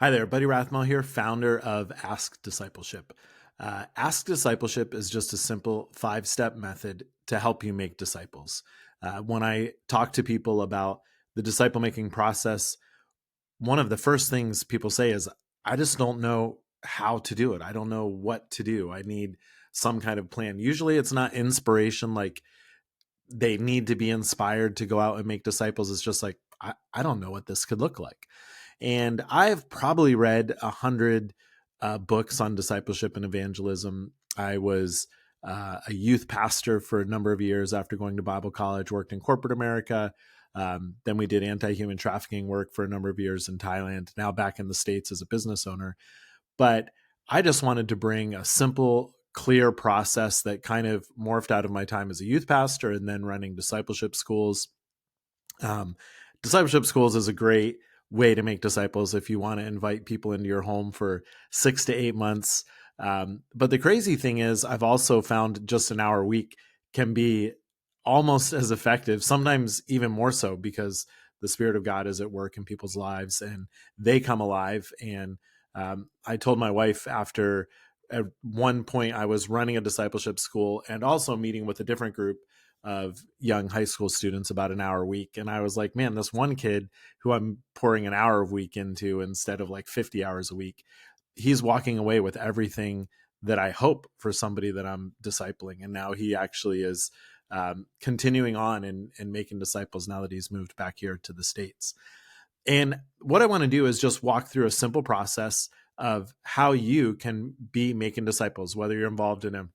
Hi there, Buddy Rathmel here, founder of Ask Discipleship. Ask Discipleship is just a simple 5-step method to help you make disciples. When I talk to people about the disciple making process, one of the first things people say is, I just don't know how to do it. I don't know what to do. I need some kind of plan. Usually it's not inspiration, like they need to be inspired to go out and make disciples. It's just like, I don't know what this could look like. And I've probably read 100 books on discipleship and evangelism. I was a youth pastor for a number of years after going to Bible college, worked in corporate America. Then we did anti-human trafficking work for a number of years in Thailand, now back in the States as a business owner. But I just wanted to bring a simple, clear process that kind of morphed out of my time as a youth pastor and then running discipleship schools. Um, Discipleship schools is a great way to make disciples if you want to invite people into your home for 6 to 8 months. But the crazy thing is, I've also found just an hour a week can be almost as effective, sometimes even more so, because the Spirit of God is at work in people's lives and they come alive. And I told my wife after at one point I was running a discipleship school and also meeting with a different group of young high school students about an hour a week. And I was like, man, this one kid who I'm pouring an hour a week into instead of like 50 hours a week, he's walking away with everything that I hope for somebody that I'm discipling. And now he actually is continuing on and making disciples now that he's moved back here to the States. And what I want to do is just walk through a simple process of how you can be making disciples, whether you're involved in a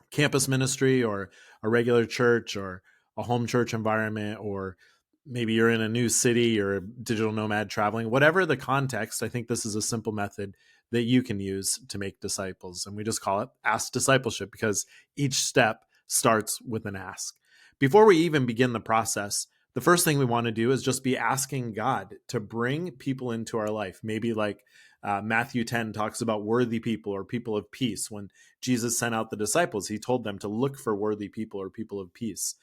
campus ministry or a regular church or a home church environment, or maybe you're in a new city or a digital nomad traveling, whatever the context. I think this is a simple method that you can use to make disciples. And we just call it Ask Discipleship because each step starts with an ask. Before we even begin the process, the first thing we want to do is just be asking God to bring people into our life. Maybe like Matthew 10 talks about worthy people or people of peace. When Jesus sent out the disciples, he told them to look for worthy people or people of peace.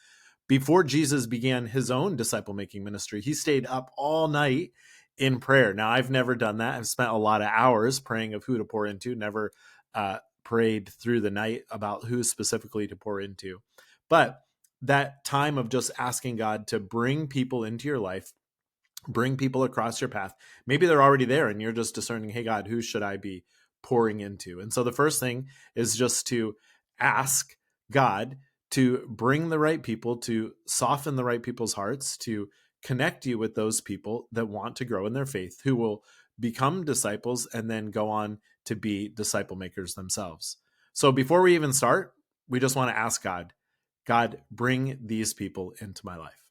Before Jesus began his own disciple making ministry, he stayed up all night in prayer. Now, I've never done that. I've spent a lot of hours praying of who to pour into, never prayed through the night about who specifically to pour into. But that time of just asking God to bring people into your life, bring people across your path. Maybe they're already there and you're just discerning, hey, God, who should I be pouring into? And so the first thing is just to ask God to bring the right people, to soften the right people's hearts, to connect you with those people that want to grow in their faith, who will become disciples and then go on to be disciple makers themselves. So before we even start, we just want to ask God, God, bring these people into my life.